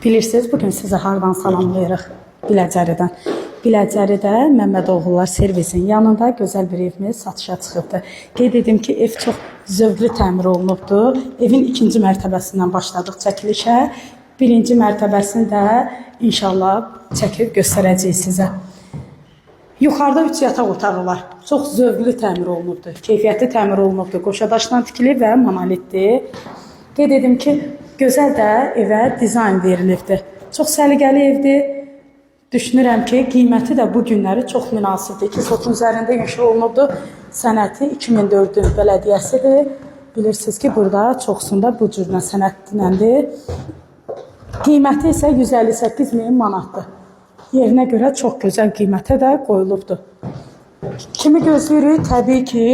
Bilirsiniz, bugün sizi hardan salamlayırıq? Biləcəridən. Biləcəridə Məmmədoğullar servisin yanında gözəl bir evimiz satışa çıxıbdır. Qeyd edim ki, ev çox zövqlü təmir olunubdur. Evin ikinci mərtəbəsindən başladıq çəkilişə. Birinci mərtəbəsini də inşallah çəkib göstərəcəyik sizə. Yuxarıda 3 yataq otağı var. Çox zövqlü təmir olunubdur. Keyfiyyətli təmir olunubdur. Qoşadaşdan tikili və monolitdir. Qeyd edim ki, gözəl də evə dizayn verilibdir. Çox səliqəli evdir. Düşünürəm ki, qiyməti də bu günləri çox münasibdir. 200-30 üzərində inşa olunubdur. Sənəti 2004-ün bələdiyyəsidir. Bilirsiniz ki, burada çoxsunda bu cürlə sənədləndir. Qiyməti isə 158.000 manatdır. Yerinə görə çox gözəl qiymətə də qoyulubdur. Kimi gözləyirik? Təbii ki,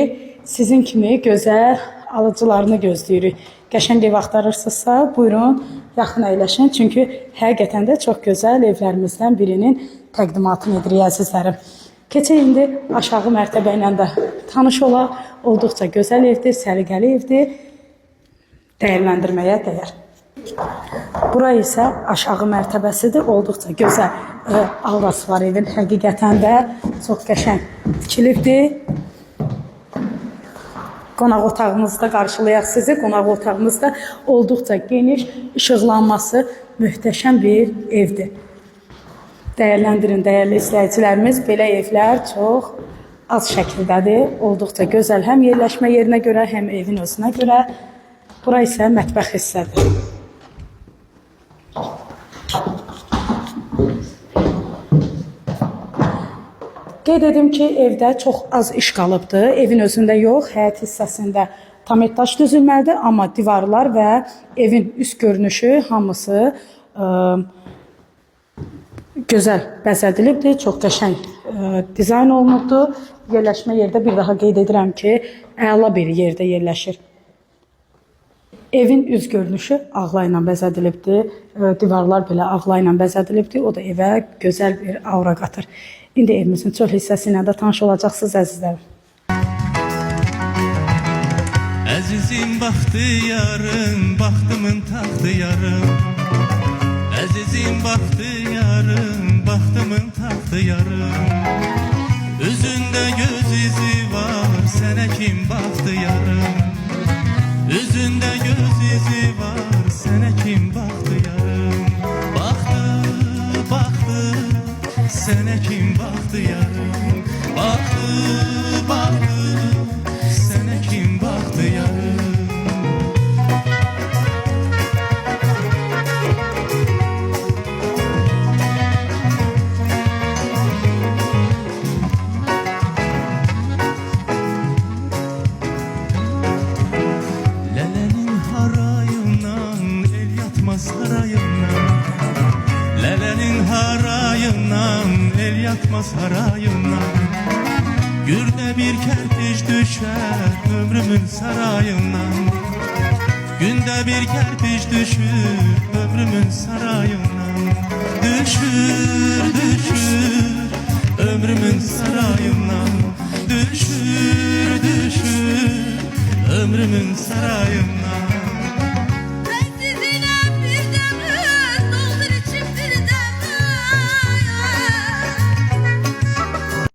sizin kimi gözəl alıcılarını gözləyirik. Qəşəng ev axtarırsınızsa, buyurun, yaxın əyləşin. Çünki həqiqətən də çox gözəl evlərimizdən birinin təqdimatını edirik, əzizlərim. Keçək indi aşağı mərtəbə ilə də tanış olaq. Olduqca gözəl evdir, səliqəli evdir. Dəyərləndirməyə dəyər. Bura isə aşağı mərtəbəsidir. Olduqca gözəl aurası var evin. Həqiqətən də çox qəşəng tikilibdir. Qonaq otağımızda qarşılayaq sizi. Qonaq otağımızda olduqca geniş, işıqlanması möhtəşəm bir evdir. Dəyərləndirin, dəyərli izləyicilərimiz. Belə evlər çox az şəkildədir. Olduqca gözəl həm yerləşmə yerinə görə, həm evin özünə görə. Bura isə mətbəx hissədir. Qeyd edim ki, evdə çox az iş qalıbdır. Evin özündə yox, həyət hissəsində tametdaş düzülməlidir. Amma divarlar və evin üst görünüşü hamısı gözəl bəzədilibdir. Çox qəşəng dizayn olunubdur. Yerləşmə yerdə bir daha qeyd edirəm ki, əla bir yerdə yerləşir. Evin üz görünüşü ağla ilə bəzədilibdir. Divarlar belə ağla ilə bəzədilibdir. O da evə gözəl bir aura qatır. İndi evimizin çöl hissəsi ilə də tanış olacaqsınız, əzizlərim. Əzizim baxtiyarım, baxtımın taxtiyarım. Əzizim baxtiyarım, baxtımın taxtiyarım. Üzündə göz izi var, sənə kim baxtiyarım. Üzündə göz izi var, sənə kim baxtiyarım. Baxtı, baxtı, sənə kim baxtiyarım. Baxtı, baxtı, sənə kim baxtiyarım. Lələnin harayından, el yatmaz sarayından. Lələnin harayından, el yatmaz harayından. Günde bir kerpiç düşer ömrümün sarayından. Günde bir kerpiç düşür ömrümün sarayından. Düşür, düşür ömrümün sarayından. Düşür, düşür ömrümün sarayından.